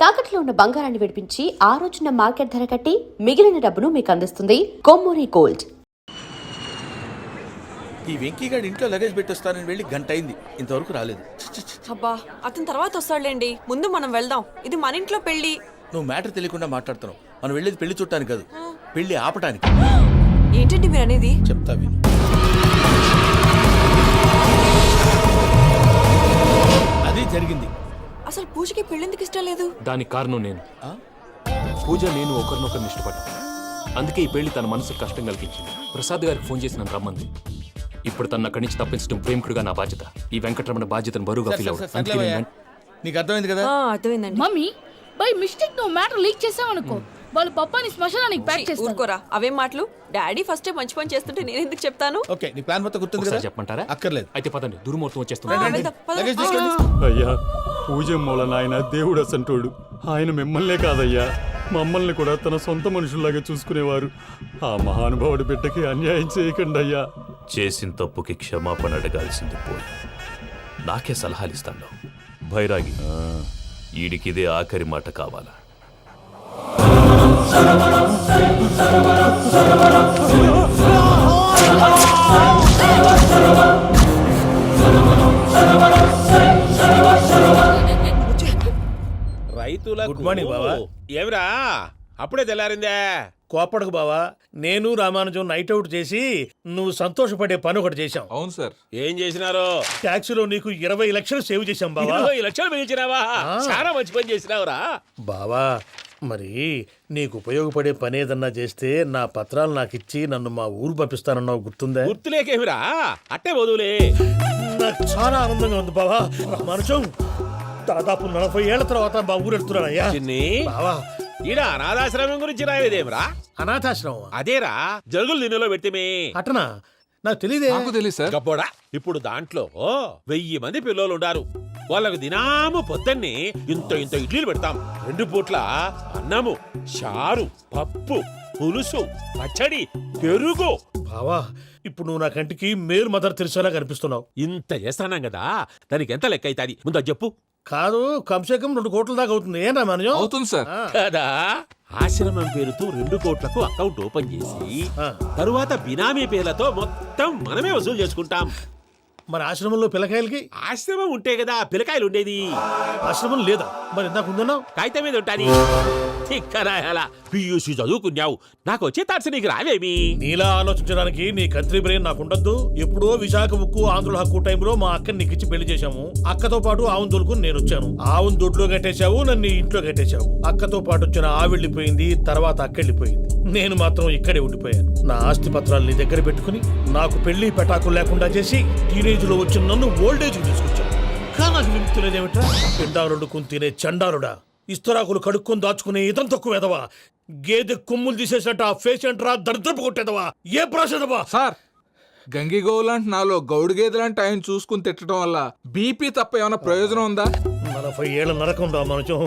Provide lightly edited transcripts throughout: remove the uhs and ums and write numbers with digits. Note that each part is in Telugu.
తాకట్లో ఉన్న బంగారాన్ని విడిపించి ఆ రోజున మార్కెట్ ధర కట్టి మిగిలిన డబ్బును మీకు అందిస్తుంది కొమ్మూరి గోల్డ్. ఈ వెంకీగాడి ఇంట్లో లగేజ్ పెట్టొస్తానని వెళ్ళి గంట అయింది, ఇంతవరకు రాలేదు. అబ్బా అతని తర్వాత వస్తాడులేండి, ముందు మనం వెళ్దాం. ఇది మన ఇంట్లో పెళ్లి. నువ్వు మ్యాటర్ తెలియకుండా మాట్లాడుతున్నావు. మనం వెళ్ళేది పెళ్లి చుట్టానికి కాదు, పెళ్లి ఆపటానికి. ఏంటండి మీరు అనేది? చెప్తా విను. అది జరిగింది. అసలు పూజకి పెళ్ళెందుకు ఇష్టం లేదు? దానికి కారణం నేను. పూజ నేను ఒకరినొకరిని ఇష్టపడ్డా. అందుకే ఈ పెళ్లి తన మనసుకు కష్టం కలిగించింది. ప్రసాద్ గారికి ఫోన్ చేసి నన్ను రమ్మంది. ఇప్పుడు తన అక్కడి నుంచి తప్పించడం ప్రేమికుడుగా నా బాధ్యత. ఈ వెంకటరమణ బాధ్యతను బరువుగా ఫీల్ అవుతుంది. నీకు అర్థమైంది కదా? అర్థమైందండి. మమ్మీ బై మిస్టేక్ నువ్వు మ్యాటర్ లీక్ చేసావనుకో, వాళ్ళు పప్పాని శ్మశానానికి ప్యాక్ చేస్తారు. ఊరుకోరా, అవేం మాటలు. డాడీ ఫస్ట్ మంచి పని చేస్తుంటే నేను ఎందుకు చెప్తాను? ఓకే, నీ ప్లాన్ మొత్తం గుర్తుంది కదా? చెప్పమంటారా? అక్కర్లేదు. అయితే పదండి, దుర్ముహూర్తం వచ్చేస్తుంది. వెళ్దాం, పద. లగేజ్ తీసుకెళ్ళి. అయ్యా, పూజ మూలన ఆయన దేవుడు అసంటోడు. ఆయన మిమ్మల్నే కాదయ్యా, మమ్మల్ని కూడా తన సొంత మనుషుల్లాగా చూసుకునేవారు. ఆ మహానుభావుడి బిడ్డకి అన్యాయం చేయకండి అయ్యా. చేసిన తప్పుకి క్షమాపణ అడగాల్సింది పోయి నాకే సలహాలు ఇస్తాను. భైరాగి, ఈడికిదే ఆఖరి మాట కావాలా? రైతులకు గుడ్ మార్నింగ్ బావా. ఏమిరా అప్పుడే తెల్లారిందే? కోపడకు బావా, నేను రామానుజం నైట్ అవుట్ చేసి నువ్వు సంతోషపడే పని ఒకటి చేశాం. అవును సార్. ఏం చేసినారు? ట్యాక్సీలో నీకు 20 లక్షలు సేవ్ చేశాం బావా. 20 లక్షలు మిగిల్చినావా? చాలా మంచి పని చేసినావురా బావా. మరి నీకు ఉపయోగపడే పని ఏదన్నా చేస్తే నా పత్రాలు నాకు ఇచ్చి నన్ను మా ఊరు పంపిస్తానన్నావు, గుర్తుందా? గుర్తులేకేమిరా, అట్టే వదులే. నాకు చాలా ఆనందంగా ఉంది బావా. రామానుజం, దాదాపు 40 ఏళ్ల తర్వాత మా ఊరు వెళ్తున్నానయ్యా. చిన్ని బావా, ఈడ అనాథాశ్రమం గురించి రాయలేదేమిరా? అనాథాశ్రమం అదేరా, జరుగులు దీనిలో పెట్టిమే. అటనా? నాకు తెలియదే. నాకు తెలియదు సార్. గబ్బోడా, ఇప్పుడు దాంట్లో 1000 మంది పిల్లలు ఉండారు. వాళ్ళకు దినాము పొద్దున్నే ఇంత ఇంత ఇడ్లీలు పెడతాం. 2 పూట్ల అన్నము, చారు, పప్పు, పులుసు, పచ్చడి, పెరుగు. బావా, ఇప్పుడు నువ్వు నా కంటికి మేలు మదర్ తెరిసేలా కనిపిస్తున్నావు. ఇంత చేస్తానం కదా, దానికి ఎంత లెక్క అవుతుంది ముందు అది చెప్పు. కాదు, కంసేకం 2 కోట్ల దాకా అవుతుంది. ఏం రామానుజం? అవుతుంది సార్. కదా, ఆశ్రమం పేరుతో 2 కోట్లకు అకౌంట్ ఓపెన్ చేసి తరువాత బినామీ పేర్లతో మొత్తం మనమే వసూలు చేసుకుంటాం. మరి ఆశ్రమంలో పిల్లకాయలకి? ఆశ్రమం ఉంటే కదా పిల్లకాయలు ఉండేది. ఆశ్రమం లేదా? మరి ఇందాక ఉందన్నావు. కాగితం మీద ఉంటాది. తిక్కరాయాల పియూసీ చదువుకున్నావు, నాకు వచ్చే తాట్స్ నీకు రావేమి? నీలా ఆలోచించడానికి నీ కంట్రీ బ్రెయిన్ నాకు ఉండద్దు. ఎప్పుడో విశాఖ ఉక్కు ఆంధ్రుల హక్కు టైంలో మా అక్కని నీకిచ్చి పెళ్లి చేశాము. అక్కతో పాటు ఆవును దొడుకుని నేను వచ్చాను. ఆవును దొడ్లో కట్టేశావు, నన్ను ఇంట్లో కట్టేశావు. అక్కతో పాటు వచ్చిన ఆవిళ్ళిపోయింది, తర్వాత అక్కెళ్ళిపోయింది. నేను మాత్రం ఇక్కడే ఉండిపోయాను. నా ఆస్తి పత్రాలు నీ దగ్గర పెట్టుకుని నాకు పెళ్లి పెటాకులు లేకుండా చేసి టీనేజ్ లో వచ్చిన నన్ను ఓల్డేజ్ తీసుకొచ్చాను. కానీ నాకు విముక్తి లేదేమిట్రా? పిండారుడుకుని తినే చండారుడా, ఇస్తరాకులు కడుక్కొని దాచుకునే ఇతం తక్కువ ఎదవా, గేదె కొమ్ములు తీసేసట ఆ పేషెంట్ రా దరిద్రపు కొట్టేదవా, ఏ ప్రాసెదవా? సార్, గంగి గోవులాంటి నాలో గౌడు గేదెలాంటి ఆయన చూసుకుని తిట్టడం వల్ల బీపీ తప్ప ఏమైనా ప్రయోజనం ఉందా? 40 ఏళ్ల నరకం రా మనచం.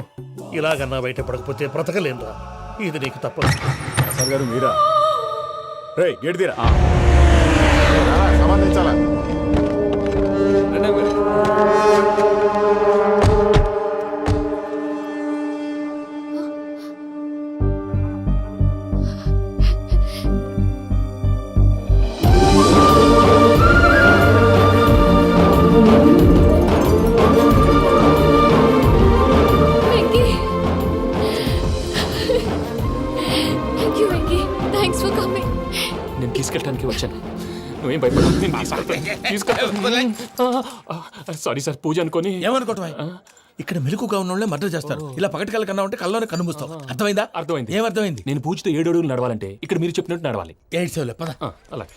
ఇలాగన్నా బయటపడకపోతే బ్రతకలేనురా. ఇది నీకు తప్పదు. ప్రసాద్ గారు మీరా? రే గేట్ తీరా, సంబంధించాలా? నేను తీసుకెళ్ళడానికి వచ్చాను, నువ్వేం భయపడవు. సారీ సార్, పూజ అనుకోని. ఏమనుకోవటం? ఇక్కడ మెలకుగా ఉన్న వాళ్ళే మర్డర్ చేస్తారు. ఇలా పగటి కళ్ళ కన్నా ఉంటే కళ్ళలోనే కనుమూస్తావు. అర్థమైందా? అర్థమైంది. ఏమర్థమైంది? నేను పూజతో 7 అడుగులు నడవాలంటే ఇక్కడ మీరు చెప్పినట్టు నడవాలి. 8 సేవలే పద. అలాగే.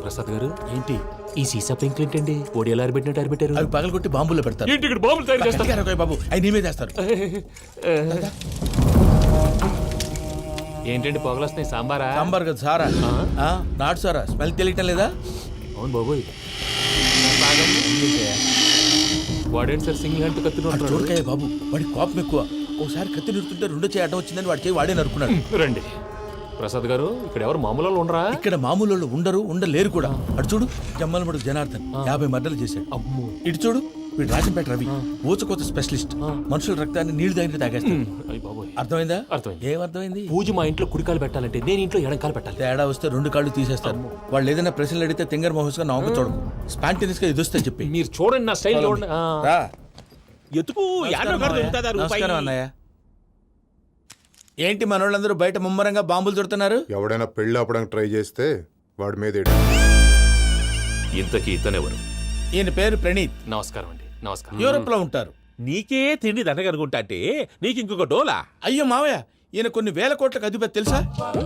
ప్రసాద్ గారు, ఏంటి ఈ సీసా పెంకులు ఏంటండి? పొడి ఎలా అరబెట్టినట్టు అరబెట్టారు? అవి పగలగొట్టి బాంబుల్లో పెడతారు. ఏంటి ఇక్కడ బాంబులు తయారు చేస్తారు? బాబు, అవి నీ మీద చేస్తారు. ఏంటండి పొగలొస్తున్నాయి? సాంబారా? సాంబార్ కదా సారా. నాటు సారా. స్మెల్ తెలియటం లేదా? అవును బాబోయ్. వాడేంటి సార్ సింగిల్ హ్యాండ్ కత్తిని చూడకాయ బాబు, వాడి కోపం ఎక్కువ. ఒకసారి కత్తి నిరుతుంటే 2 చేయి అడ్డం వచ్చిందని వాడి చేయి వాడే నరుకున్నాడు. రండి ప్రసాద్ గారు, ఇక్కడ ఎవరు మామూలు వాళ్ళు ఉండరా? ఇక్కడ మామూలు వాళ్ళు ఉండరు, ఉండలేరు కూడా. అటు చూడు, జమ్మలమడు జనార్దన్ 50 మర్డర్లు చేశాడు. అమ్మో. ఇటు చూడు, వీడు రాజంపేట రవి ఊచకోత స్పెషలిస్ట్. మనుషుల రక్తాన్ని నీళ్లు దగ్గర తాగేస్తాడు. అయ్య బాబోయ్. అర్థమైందా? అర్థమైంది. ఏమర్థమైంది? పూజ మా ఇంట్లో కుడికాలు పెట్టాలంటే నేను ఇంట్లో ఎడంకాలు పెట్టాలి. తేడా వస్తే 2 కాళ్ళు తీసేస్తారు. వాళ్ళు ఏదైనా ప్రశ్నలు అడిగితే తింగర్ మహోస్ గా నవ్వు చూడకు. స్పాంటినియస్ గా ఎదుస్తా చెప్పి. మీరు చూడండి నా స్టైల్ చూడండి. రా. ఎతుకు యాడో కాడ దొరుకుతుందా రూపాయి? నమస్కారం అన్నయ్య. ఏంటి మనోళ్ళందరూ బయట ముమ్మరంగా బాంబులు దొరుకుతున్నారు? ఎవడైనా పెళ్లి ఆపడానికి ట్రై చేస్తే వాడి మీద ఇంతకీ ఇతనెవరు? ఈయన పేరు ప్రణీత్. నమస్కారం అండి. నమస్కారం. యూరోప్ లో ఉంటారు. నీకే తిండి దండగనుకుంటా అంటే నీకు ఇంకొక డోలా? అయ్యో మావయ్య, ఈయన కొన్ని వేల కోట్లకు అధిపతి తెలుసా?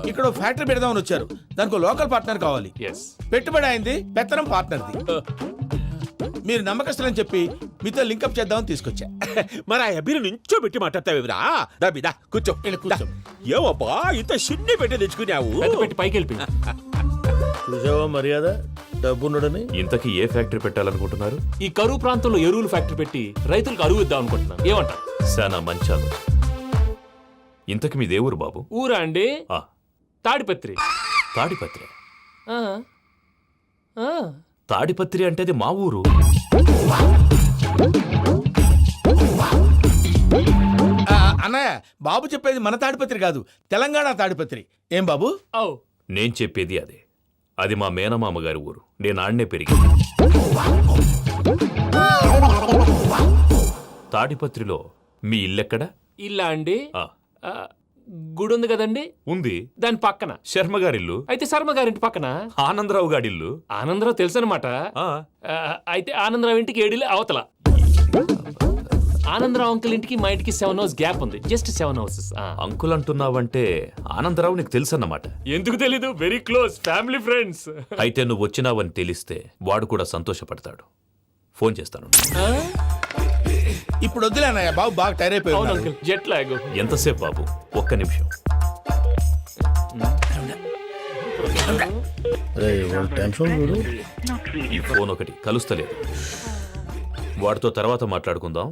ఇక్కడ ఓ ఫ్యాక్టరీ పెడదామని వచ్చారు. దానికి లోకల్ పార్ట్నర్ కావాలి. ఎస్. పెట్టుబడి అయింది, పెత్తనం పార్ట్నర్ది. మీరు నమ్మకస్తులని చెప్పి మీతో లింకప్ చేద్దామని తీసుకొచ్చా. మరి ఆ అబ్బిని నుంచో పెట్టి మాట్లాడతావేమిరా? దాబిదా కూర్చో. ఇలా కూర్చో. ఏవబ్బా ఇంత సిన్ని పెట్టి తెచ్చుకున్నావు? పెద్ద పెట్టి పైకి వెళ్ళిపోయింది. చూసావా మర్యాద డబ్బున్నడని? ఇంతకీ ఏ ఫ్యాక్టరీ పెట్టాలనుకుంటున్నారు? ఈ కరువు ప్రాంతంలో ఎరువులు ఫ్యాక్టరీ పెట్టి రైతులకు అరువు ఇద్దాం అనుకుంటున్నాను. ఏమంటారు? శానా మంచాలు. ఇంతకి మీ దేవురు బాబు? ఊరా అండి? ఆ, తాడిపత్రి. తాడిపత్రి. ఆ. ఆ. తాడిపత్రి అంటే అది మా ఊరు. అన్నయ్య, బాబు చెప్పేది మన తాడిపత్రి కాదు, తెలంగాణ తాడిపత్రి. ఏం బాబు? ఓ. నేను చెప్పేది అదే. అది మా మేనమామ గారి ఊరు. నేను ఆడనే పెరిగింది. తాడిపత్రిలో మీ ఇల్లెక్కడ? ఇల్లా అండి? ఆ, ఆ, గుడి ఉంది కదండి, ఉంది. దాని పక్కన. శర్మ గారిల్లు. అయితే శర్మ గారింటి పక్కన ఆనందరావు గారిల్లు. ఆనందరావు తెలుసు అనమాట. ఆ, అయితే ఆనందరావు ఇంటికి 7 అవతల. ఆనందరావు అంకుల్ ఇంటికి మా ఇంటికి 7 hours గ్యాప్ ఉంది. Just 7 hours. అంకుల్ అంటున్నావంటే ఆనందరావు నీకు తెలుసన్నమాట. ఎందుకు తెలీదు? Very close family friends. అయితే నువ్వు వచ్చినావని తెలిస్తే వాడు కూడా సంతోషపడతాడు. ఫోన్ చేస్తాను. ఇప్పుడు వద్దులే అన్నయ్య, బాబు బాగా టైర్ అవును అయిపోయి. Uncle, jet lag. ఎంతసేపు బాబు? ఒక్క నిమిషం. టెన్షన్ చూడు. ఈ ఫోన్ ఒకటి కలుస్తలేదు. వాడితో తర్వాత మాట్లాడుకుందాం.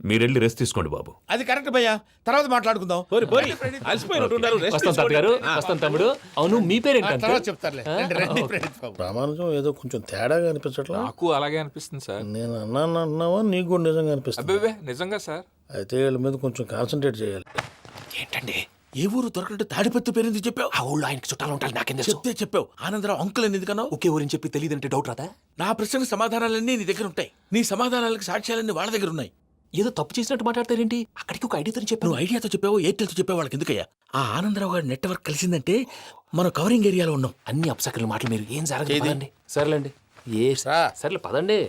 మీరెళ్ళి రెస్ట్ తీసుకోండి బాబు. అది కరెక్ట్ భయ్యా, తర్వాత మాట్లాడుకుందాం. పోరి పోరి అలసిపోయినట్టున్నారు. రెస్ట్ వస్తాం తాత గారు, తీసుకోండి. వస్తాం తమ్ముడు. అవును, మీ పేరేంటి తర్వాత అంకుల్? చెప్తారులే. రండి, రండి, ప్రణీత్ బాబు. ప్రామాణికం ఏదో కొంచెం తేడాగా అనిపించట్లా? నాకు అలాగే అనిపిస్తుంది సార్. నేను అన్నాను అంటున్నావా? నీకు కూడా నిజంగా అనిపిస్తుంది? అబ్బే నిజంగా సార్. అయితే వీళ్ళ మీద కొంచెం కాన్సన్ట్రేట్ చేయాలి. ఏంటండి? ఏ ఊరు దొరకట్టు తాడిపత్రి పేరు ఎందుకు చెప్పావు? ఆ ఊళ్ళో ఆయనకి చుట్టాలు ఉంటారు, నాకేం తెలుసు? చెప్తే చెప్పావు. ఆనందరావు అంకుల్ అని ఎందుకన్నావు? ఒకే ఊరిని చెప్పి తెలియదంటే డౌట్ రాదా? నా ప్రశ్నకు సమాధానాలన్నీ నీ దగ్గర ఉంటాయి. నీ సమాధానాలకు సాక్ష్యాలన్నీ వాళ్ళ దగ్గర ఉన్నాయి. ఏదో తప్పు చేసినట్టు మాట్లాడతారేంటి? అక్కడికి ఒక ఐడియాతో చెప్పాను. నువ్వు ఐడియాతో చెప్పావు, ఎయిర్టెల్తో చెప్పావు, వాళ్ళకి ఎందుకయ్యా? ఆ ఆనందరావు గారి నెట్వర్క్ కలిసిందంటే మనం కవరింగ్ ఏరియాలో ఉన్నాం. అన్ని అప్సకర్ల మాటలు మీరు ఏం జరగదు. ఏది? పదండి. సర్లేండి. ఏ రా. సర్లే పదండి.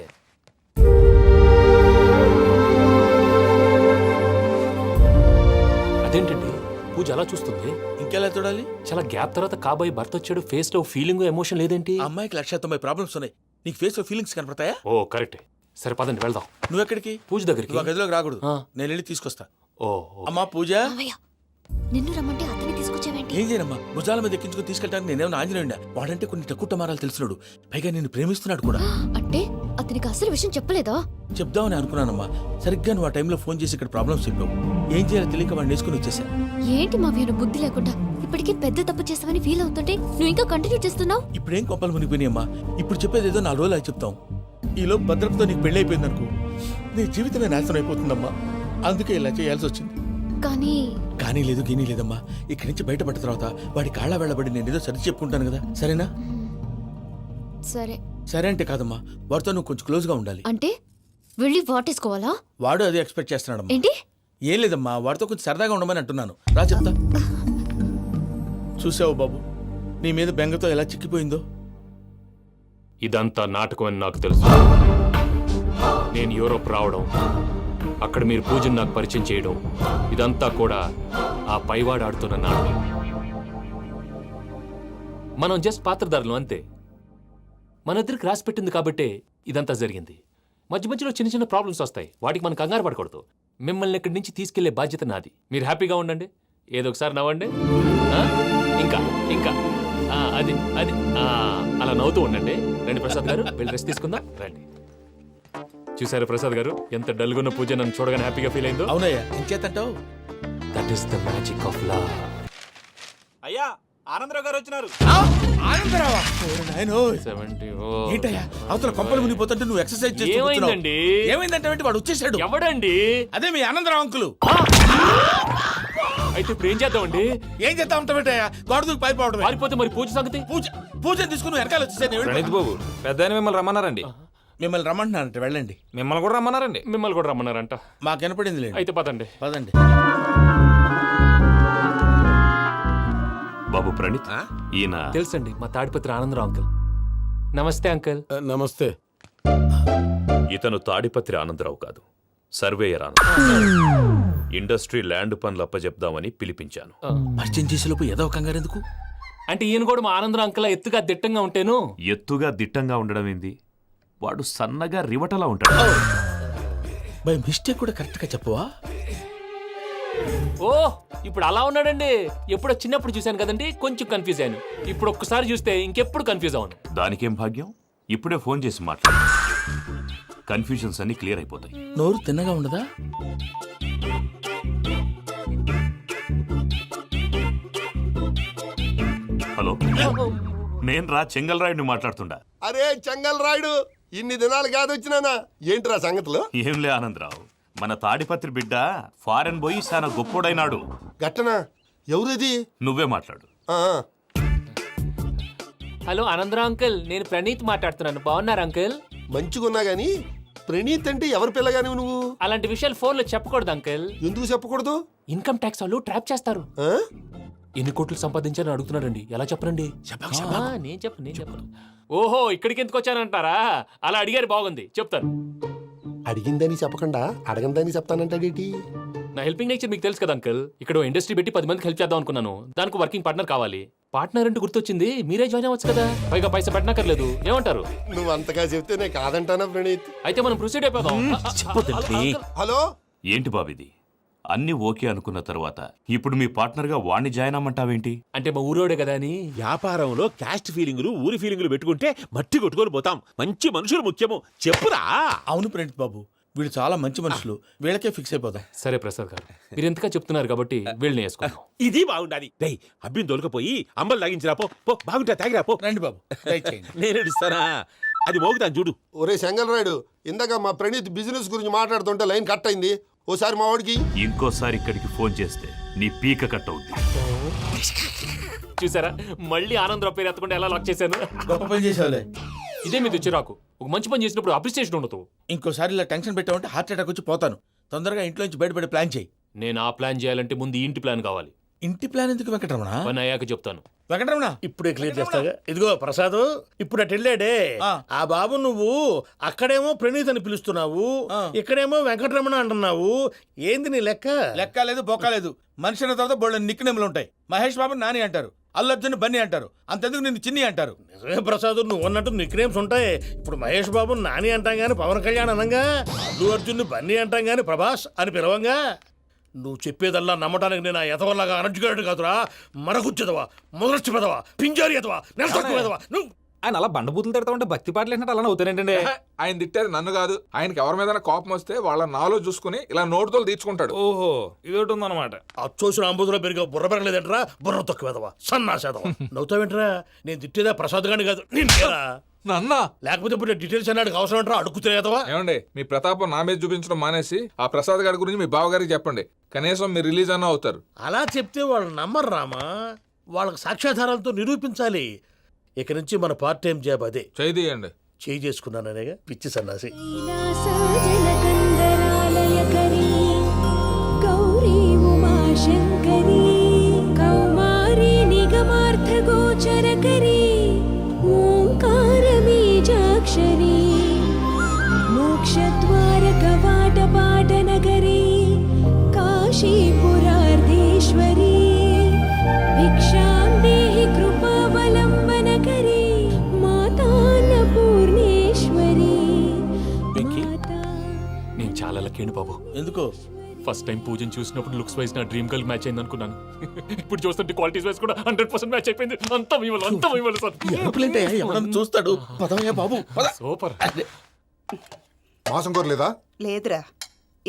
అదేంటండి పూజ అలా చూస్తుంది? ఇంకెలా చూడాలి? చాలా గ్యాప్ తర్వాత కాబోయే భర్త వచ్చాడు. ఫేస్ లో ఫీలింగ్ ఎమోషన్ లేదేంటి? ఆ అమ్మాయికి 190 ప్రాబ్లమ్స్ ఉన్నాయి. నీకు ఫేస్ లో ఫీలింగ్స్ కనపడతాయా? ఓ కరెక్ట్. సరే పదండి వెళ్దాం. నువ్వు ఎక్కడికి? పూజ దగ్గరికి. నువ్వు ఆ గదిలోకి రాకూడదు. ఆ. నేను వెళ్ళి తీసుకొస్తా. ఓ అమ్మా పూజ, నిన్ను రమ్మంటే అతన్ని తీసుకొచ్చావేంటి? ఏం చేయనమ్మా? భుజాల మీద ఎక్కించుకుని తీసుకెళ్ళడానికి నేనేమన్నా ఆంజనేయుడా? వాడంటే కొన్ని తక్కువ టమారాలు తెలిసినాడు. పైగా నిన్ను ప్రేమిస్తున్నాడు కూడా. అంటే అతనికి అసలు విషయం చెప్పలేదా? చెప్దామని అనుకున్నానమ్మా. సరిగ్గా నువ్వు ఆ టైంలో ఫోన్ చేసి ఇక్కడ ప్రాబ్లమ్స్ చెప్పావు. ఏం చేయాలో తెలియక వాడిని వేసుకుని వచ్చేసా. ఏంటి మా వీరు బుద్ధి లేకుండా ఇప్పటికే పెద్ద తప్పు చేసావని ఫీల్ అవుతుంటే నువ్వు ఇంకా కంటిన్యూ చేస్తున్నావు? ఇప్పుడేం కొప్పలు మునిగిపోయినాయమ్మా. ఇప్పుడు చెప్పేది ఏదో 4 రోజులు చెప్తాం. ఈలో భద్రతతో నీకు పెళ్లి అయిపోయింది అనుకో, నీ జీవితమే నాశనం అయిపోతుందమ్మా. అందుకే ఇలా చేయాల్సి వచ్చింది. కానీ లేదు గీనీ లేదమ్మా. ఇక్కడి నుంచి బయటపడ్డ తర్వాత వాడి కాళ్ళ వెళ్ళబడి నేను ఏదో సరి చెప్పుకుంటాను కదా, సరేనా? సరే. సరే అంటే కాదమ్మా, వాడితో నువ్వు కొంచెం క్లోజ్గా ఉండాలి. అంటే వెళ్ళి వాటేసుకోవాలా? వాడు అదే ఎక్స్పెక్ట్ చేస్తున్నాడమ్మా. ఏంటి? ఏం లేదమ్మా, వాడితో కొంచెం సరదాగా ఉండమని అంటున్నాను. రా చెప్తా. చూసావు బాబు, నీ మీద బెంగతో ఎలా చిక్కిపోయిందో. ఇదంతా నాటకం అని నాకు తెలుసు. నేను యూరోప్ రావడం, అక్కడ మీరు పూజను నాకు పరిచయం చేయడం, ఇదంతా కూడా ఆ పైవాడు ఆడుతున్న నాటకం. మనం జస్ట్ పాత్రధారులు అంతే. మన ఇద్దరికి రాసి పెట్టింది కాబట్టే ఇదంతా జరిగింది. మధ్య మధ్యలో చిన్న చిన్న ప్రాబ్లమ్స్ వస్తాయి, వాటికి మనం కంగారు పడకూడదు. మిమ్మల్ని ఇక్కడి నుంచి తీసుకెళ్లే బాధ్యత నాది. మీరు హ్యాపీగా ఉండండి, ఏదో ఒకసారి నవ్వండి. ఆ? ఇంకా ఇంకా అది అది అలా నవ్వుతూ ఉండండి. రండి ప్రసాద్ గారు, వెళ్ళి రెస్ట్ తీసుకుందాం. రండి. చూసారు ప్రసాద్ గారు, ఎంత డల్గున్న పూజ నన్ను చూడగానే హ్యాపీగా ఫీల్ అయిందో. అవునయ్యా, ఇంకేతంటావు? That is the magic of love. అయ్యా ఆనందరావు గారు వచ్చినారు. ఆనందరావా? ఓరి నాయనో. 70. ఏంటయ్యా అవతల కొంపలు మునిగిపోతుంటే నువ్వు ఎక్సర్సైజ్ చేస్తూ కూర్చున్నావు. ఏమైందండి? ఏమైందంటే ఏంటి, వాడు వచ్చేసాడు. ఎవడండి? అదే మీ ఆనందరావు అంకులు. అయితే ఇప్పుడు ఏం చేద్దామండి? ఏం చేస్తా ఉంటావేటయ్యా, గోడ దూకి పైపోవడమే. పారిపోతే మరి పూజ సంగతి? పూజ తీసుకుని నువ్వు వెనకాల వచ్చేసాను. ప్రణీత్ బాబు పెద్ద మిమ్మల్ని రమ్మన్నారండి. మిమ్మల్ని రమ్మంటున్నారంట, వెళ్ళండి. మిమ్మల్ని కూడా రమ్మన్నారండి. మిమ్మల్ని కూడా రమ్మన్నారంట. మాకు వినపడింది లేండి. అయితే పదండి. పదండి. బాబు ప్రణీత్, ఈయన తెలుసండి, మా తాడిపత్రి ఆనందరావు అంకుల్. నమస్తే అంకుల్. నమస్తే. ఇతను తాడిపత్రి ఆనందరావు కాదు, సర్వేయర్ ఆనందరావు. ఇండస్ట్రీ ల్యాండ్ పనులు అప్పచెప్దామని పిలిపించాను. పరిచయం చేసేలోపు ఏదో కంగారు ఎందుకు? అంటే ఈయన కూడా మా ఆనందరావు అంకుల్ ఎత్తుగా దిట్టంగా ఉంటేను. ఎత్తుగా దిట్టంగా ఉండడం ఏంది, వాడు సన్నగా రివటలా ఉంటాడు. బై మిస్టేక్ కూడా కరెక్ట్ గా చెప్పవా? ఓ ఇప్పుడు అలా ఉన్నాడండి. ఎప్పుడో చిన్నప్పుడు చూశాను కదండి, కొంచెం కన్ఫ్యూజ్ అయ్యాను. ఇప్పుడు ఒక్కసారి చూస్తే ఇంకెప్పుడు కన్ఫ్యూజ్ అవ్వను. దానికేం భాగ్యం, ఇప్పుడే ఫోన్ చేసి మాట్లాడు. కన్ఫ్యూజన్స్ అన్ని క్లియర్ అయిపోతాయి. నోరు తిన్నగా ఉండదా? హలో, నేను రా చెంగల్ రాయుడిని మాట్లాడుతుండా. అరే చెంగల్ రాయుడు, ఇన్ని దినాలు కాదు వచ్చినానా? ఏంట్రా సంగతులు? ఏంలే ఆనందరావు, మన తాడిపత్రి బిడ్డ ఫారెన్ పోయి చాలా గొప్పోడైనాడు. గట్టనా? ఎవరిది? నువ్వే మాట్లాడు. హలో ఆనందరావు అంకుల్, నేను ప్రణీత్ మాట్లాడుతున్నాను. బాగున్నారు అంకుల్? మంచిగున్నా గాని ప్రణీత్ అంటే ఎవరి పిల్లగాని నువ్వు? అలాంటి విషయాలు ఫోన్లో చెప్పకూడదు అంకుల్. ఎందుకు చెప్పకూడదు? ఇన్కమ్ ట్యాక్స్ వాళ్ళు ట్రాప్ చేస్తారు. ఆ? ఎన్ని కోట్లు సంపాదించాలని అడుగుతున్నారండి. ఎలా చెప్పరండి? నేను చెప్పను. ఓహో, ఇక్కడికి ఎందుకు వచ్చానంటారా? అలా అడిగారు, బాగుంది, చెప్తాను. అడిగిందని చెప్పకుండా అడగందని చెప్తానంటాడేటి? నా హెల్పింగ్ నేచర్ మీకు తెలుసు కదా అంకుల్. ఇక్కడ ఇండస్ట్రీ పెట్టి 10 మందికి హెల్ప్ చేద్దాం అనుకున్నాను. దానికి వర్కింగ్ పార్ట్నర్ కావాలి. పార్ట్నర్ అంటే గుర్తొచ్చింది, మీరే జాయిన్ అవ్వచ్చు కదా. పైగా పైసా పెట్టనక్కర్లేదు. ఏమంటారు? నువ్వు అంతగా చెప్తే నేను కాదంటానా ప్రణీత్? అయితే మనం ప్రొసీడ్ అయిపోదాం. హలో, ఏంటి బాబిది, అన్ని ఓకే అనుకున్న తర్వాత ఇప్పుడు మీ పార్ట్నర్ గా వాణ్ణి జాయిన్ అమ్మంటావేంటి? అంటే మా ఊరోడే కదా అని. వ్యాపారంలో క్యాస్ట్ ఫీలింగులు, ఊరి ఫీలింగులు పెట్టుకుంటే మట్టి కొట్టుకొని పోతాం. మంచి మనుషులు ముఖ్యము. చెప్పురా. అవును ప్రణీత్ బాబు, వీళ్ళు చాలా మంచి మనుషులు. వీళ్ళకే ఫిక్స్ అయిపోదాం. సరే ప్రసాద్ గారు, మీరు ఎంతగా చెప్తున్నారు కాబట్టి వీళ్ళని వేసుకుందాం. ఇది బాగుండాలి. డై అబ్బిని దొలకపోయి అంబలు తాగించిరా పో. బాగుంటా తాగిరా పో. రండి బాబు, దయచేయండి. నేను ఇస్తానా? అది మోగుతాను చూడు. ఒరే చెంగల్ రాయుడు, ఇందాక మా ప్రణీత్ బిజినెస్ గురించి మాట్లాడుతుంటే లైన్ కట్ అయింది. ఓసారి మా వాడికి ఇంకోసారి ఇక్కడికి ఫోన్ చేస్తే నీ పీక కట్ అవుద్ది. చూసారా, మళ్ళీ ఆనందరావు పేరు ఎత్తకుండా ఎలా లాక్ చేశాను. గొప్ప పని చేసేవాళ్ళే. ఇదే మీద చిరాకు. ఒక మంచి పని చేసినప్పుడు అప్రిసియేషన్ ఉండదు. ఇంకోసారి ఇలా టెన్షన్ పెట్టామంటే హార్ట్ అటాక్ వచ్చి పోతాను. తొందరగా ఇంట్లో నుంచి బయటపడే ప్లాన్ చేయి. నేను ఆ ప్లాన్ చేయాలంటే ముందు ఈ ఇంటి ప్లాన్ కావాలి. ఇంటి ప్లాన్ ఎందుకు వెంకటరమణ? పని అయ్యాక చెప్తాను. వెంకటరమణ ఇప్పుడే క్లియర్ చేస్తాగా. ఇదిగో ప్రసాద్, ఇప్పుడు అటు వెళ్ళాడే ఆ బాబు, నువ్వు అక్కడేమో ప్రణీత్ అని పిలుస్తున్నావు, ఇక్కడేమో వెంకటరమణ అంటున్నావు. ఏంది నీ లెక్క? లెక్క లేదు, బొక్క లేదు. మనిషి అన్న తర్వాత బోళ్ళ నిక్నెములు ఉంటాయి. మహేష్ బాబు నాని అంటారు, అల్లు అర్జున్ బన్నీ అంటారు, అంతెందుకు నిన్ను చిన్ని అంటారు. నిజమే ప్రసాద్, నువ్వు అన్నట్టు నిక్నేమ్స్ ఉంటాయి. ఇప్పుడు మహేష్ బాబు నాని అంటాం గాని పవన్ కళ్యాణ్ అనంగా, అల్లు అర్జున్ బన్నీ అంటాం గాని ప్రభాస్ అని పిలవంగా. నువ్వు చెప్పేదల్లా నమ్మటానికి నేను ఆ ఎతవల్లాగా అనర్జుకేటెడ్ కాదురా. మరగుచ్చదవా, మొదలచ్చి పెదవా, పింజారి ఎదవా, నెలసొక్కు పెదవా. నువ్వు ఆయన అలా బండబూతులు తిడతా ఉంటే భక్తి పాటలు ఏంటంటే అలా అవుతానంటే. ఆయన తిట్టేది నన్ను కాదు, ఆయనకి ఎవరి మీద కోపం వస్తే వాళ్ళ నాలో చూసుకుని ఇలా నోటుతో తీర్చుకుంటాడు. ఓహో, ఇదొకటి ఉందన్నమాట. అచ్చోసిన అంబుధులో పెరిగే బుర్ర పెరగలేదంటరా, బుర్ర తొక్కువేదవా, సన్నాసేదవా. నవ్వుతావేంట్రా? నేను తిట్టేదా ప్రసాద్ గాని కాదు, నిన్నేరా. నన్నా? లేకపోతే ఇప్పుడు డీటెయిల్స్ అన్నాడు అవసరం అంటారా? అడుగుతాయేదవా. ఏమండి, మీ ప్రతాపం నా మీద చూపించడం మానేసి ఆ ప్రసాద్ గారి గురించి మీ బావగారికి చెప్పండి. కనీసం మీరు రిలీజ్ అన్న అవుతారు. అలా చెప్తే వాళ్ళు నమ్మరు రామా. వాళ్ళకి సాక్ష్యాధారాలతో నిరూపించాలి. ఇక నుంచి మన పార్ట్ టైం జాబ్ అదే. చేయండి. చేయి చేసుకున్నాననేగా పిచ్చి సన్నాసి. గౌరీ ఉమాశంకరీ కౌమారీ నిగమార్థగోచరకరీ ఓంకార బీజాక్షరీ మోక్షద్వార కవాట పాటనగరీ కాశీపురార్ధేశ్వరీ భిక్షాం దేహి కృపావలంబనకరీ మాతాన్నపూర్ణేశ్వరీ. నేను చాలా లక్కీ బాబు. ఎందుకు? ఫస్ట్ టైం పూజను చూసినప్పుడు లుక్స్ వైజ్ నా డ్రీమ్ గర్ల్ మ్యాచ్ అయింది అనుకున్నాను. ఇప్పుడు చూస్తుంటే క్వాలిటీస్ వైజ్ కూడా 100% మ్యాచ్ అయిపోయింది. అంతా ఇవ్వాలి సార్. ఎవడన్నా చూస్తాడు. పదవయ్యా బాబు, పద. సూపర్. మాసం కోరలేదా? లేదురా,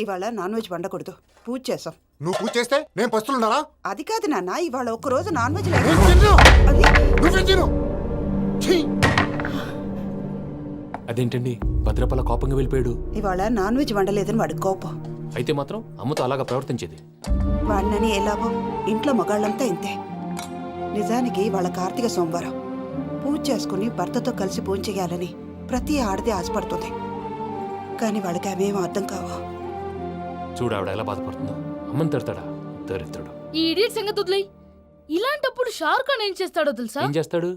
ఇవాళ నాన్ వెజ్ వండకూడదు, పూజ చేసాం. నువ్వు పూజ చేస్తే నేను పస్తులున్నానా? అది కాదు నాన్న, ఇవాళ ఒక్క రోజు నాన్ వెజ్ నేను తిన్ను. అది నువ్వే తిను. ఛీ! అదేంటండి భద్రపల కోపంగా వెళ్ళిపోయాడు? ఇవాళ నాన్ వెజ్ వండలేదని వాడి కోపం. అయితే మాత్రం అమ్మతో అలాగా ప్రవర్తించేది. వాడినని ఎలాగో ఇంట్లో మగాళ్ళంతా ఇంతే. నిజానికి వాళ్ళ కార్తీక సోమవారం పూజ చేసుకుని భర్తతో కలిసి పూజ చేయాలని ప్రతి ఆడది ఆశపడుతుంది. కానీ వాళ్ళకి అవేం అర్థం కావు. చూడు ఆవిడ ఎలా బాధపడుతుందో. అమ్మని తిడతాడా దరిద్రుడు. ఈ ఇడియట్ సంగతి వదిలేయ్. ఇలాంటప్పుడు షారుఖ్ ఖాన్ ఏం చేస్తాడో తెలుసా? ఏం చేస్తాడు?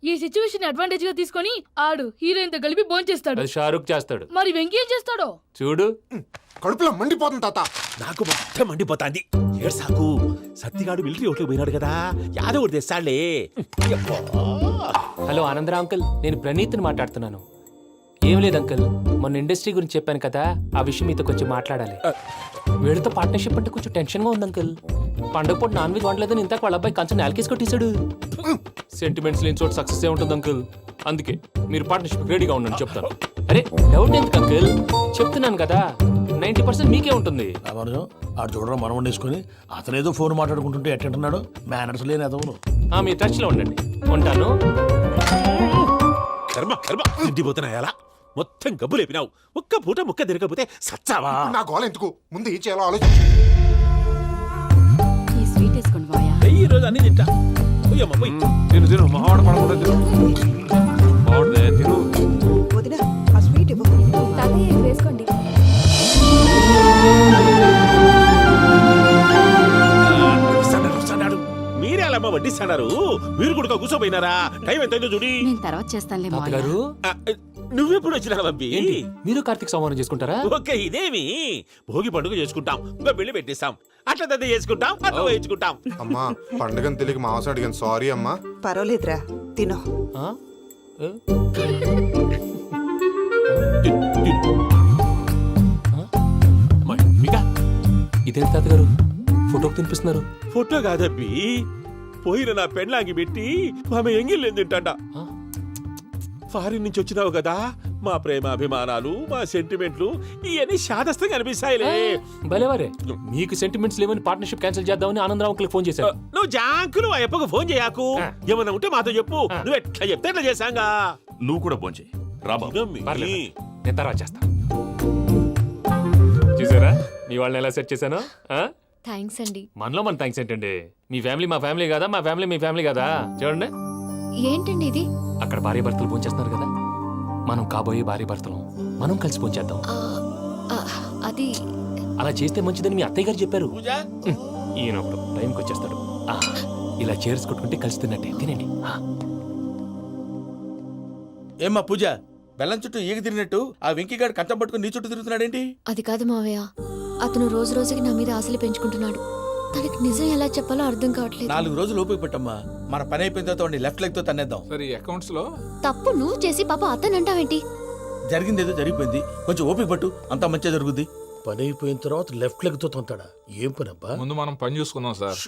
ఈ సిచ్యువేషన్ అడ్వాంటేజ్ గా తీసుకొని ఆడు హీరోయిన్ తో కలిపి బోన్ చేస్తాడు. అది షారుఖ్ చేస్తాడు. మరి వెంకీ ఏం చేస్తాడో చూడు. కడుపులో మండిపోతుంది తాత. నాకు మొత్తం మండిపోతాంది. ఏడు సాకు సత్తిగాడు మిలిటరీ ఓట్లకు పోయినాడు కదా, యాదవ్ తెస్తాడులే. హలో ఆనందరా అంకుల్, నేను ప్రణీత్ని మాట్లాడుతున్నాను. ఏం లేదు అంకుల్, మొన్న ఇండస్ట్రీ గురించి చెప్పాను కదా, ఆ విషయం మీతో కొంచెం మాట్లాడాలి. వీళ్ళతో పార్ట్నర్షిప్ అంటే కొంచెం టెన్షన్గా ఉంది అంకుల్. పండగ పూట నాన్ వెజ్ వండలేదని ఇంతకు వాళ్ళ అబ్బాయి కంచెం నేలకేసి కొట్టేశాడు. సెంటిమెంట్స్ లేని చోట సక్సెస్ ఏ ఉంటుంది అంకుల్. అందుకే మీరు పార్ట్నర్షిప్ రెడీగా ఉండండి చెప్తాను. అరే డౌట్ ఎందుకు అంకుల్, చెప్తున్నాను కదా 90% మీకే ఉంటుంది. రామానుజం ఆడు చూడడం మనం వండేసుకుని అతనేదో ఫోన్ మాట్లాడుకుంటుంటే ఎట్టంటున్నాడు. మేనర్స్ లేని అదవును. మీ టచ్లో ఉండండి. ఉంటాను. కర్మ కర్మ తిండిపోతున్నా ఎలా మొత్తం గబ్బు లేపినావు. ఒక్క పూట ముక్క తిరగకపోతే సచ్చావా? నా గోల ఎందుకు, ముందు ఏం చేయాలో ఆలోచించు. ఈ స్వీట్ వేసుకోండి బాయా. ఈ రోజు అన్ని తింటా. పోయమ్మ పోయి. తిను తిను మావాడు పడకుండా తిను. మావాడిదే తిను. వదిన ఆ స్వీట్ ఇవ్వు. తాతయ్య వేసుకోండి. వస్తాడు. మీరే అలా అమ్మ వడ్డిస్తాడారు. మీరు కూడా కూర్చోపోయినారా? టైం ఎంతైందో చూడి. నేను తర్వాత చేస్తానులే తాతగారు ఆ, నువ్వెప్పుడు వచ్చినా బంపి? ఏంటి మీరు కార్తీక్ సంహారం చేసుకుంటారా? ఓకే ఇదేమి భోగి పండుగ చేసుకుంటాం, ఇంకా బిల్లు పెట్టిస్తాం, అట్లా దద్ద చేసుకుంటాం, అట్లా వేయించుకుంటాం. అమ్మా పండుగని తెలియక మాంసం అడిగాను, సారీ అమ్మా. పర్వాలేదురా, తినో. ఆ? ఏ? మీకా ఇదేంటి తాతగారు ఫోటోకి తినిపిస్తున్నారు? ఫోటో కాదబ్బి, పోయిన నా పెళ్ళాంగి పెట్టి ఆమె ఎంగిల్లేం తింటాడ. ఫారిన్ నుంచి వచ్చినావు కదా, మా ప్రేమ అభిమానాలు మా సెంటిమెంట్లు ఇవన్నీ శాదస్తంగా అనిపిస్తాయిలే. భలేవారే, మీకు సెంటిమెంట్స్ లేవని పార్ట్నర్షిప్ క్యాన్సిల్ చేద్దామని ఆనందరావు అంకుల్కి ఫోన్ చేశారు. నువ్వు జాంకులు ఆ అప్పకు ఫోన్ చేయకు. ఏమన్నా ఉంటే మాతో చెప్పు. నువ్వు ఎట్లా చెప్తే ఎట్లా చేశాంగా. నువ్వు కూడా ఫోన్ చేయి. పర్లేదు, నేను తర్వాత చేస్తా. చూసారా మీ వాళ్ళని ఎలా సెట్ చేశాను? థ్యాంక్స్ అండి. మనలో మన థ్యాంక్స్ ఏంటండి? మీ ఫ్యామిలీ మా ఫ్యామిలీ కదా, మా ఫ్యామిలీ మీ ఫ్యామిలీ కదా. చూడండి ఏంటండి ఇది? అక్కడ భార్య భర్తలు ఫోన్ చేస్తున్నారు కదా, మనం కాబోయే భార్య భర్తలు మనం కలిసి ఫోన్ చేద్దాం. అది అలా చేస్తే మంచిదని మీ అత్తయ్య గారు చెప్పారు. ఈయన ఒకడు టైంకి వచ్చేస్తాడు. ఇలా చేర్స్ కొట్టుకుంటే కలిసి తిన్నట్టే. తినండి. ఏమ్మా పూజ, బెల్లం చుట్టూ ఈగ తిరిగినట్టు ఆ వెంకీగాడు కంచం పట్టుకుని నీ చుట్టూ తిరుగుతున్నాడేంటి? అది కాదు మావయ్య, అతను రోజు రోజుకి నా మీద ఆశలు పెంచుకుంటున్నాడు. తనకి నిజం ఎలా చెప్పాలో అర్థం కావట్లేదు. 4 రోజులు ఓపిక పెట్టమ్మా, మన పని అయిపోయిన తర్వాత వాడిని లెఫ్ట్ లెగ్ తో తన్నేద్దాం. సరే అకౌంట్స్ లో తప్పు నువ్వు చేసి పాప అతను అంటావేంటి? జరిగింది ఏదో జరిగిపోయింది, కొంచెం ఓపిక పట్టు, అంతా మంచిగా జరుగుద్ది. పని అయిపోయిన తర్వాత లెఫ్ట్ లెగ్ తో తొంతాడా? ఏం పని అబ్బా? ముందు మనం పని చూసుకుందాం సార్.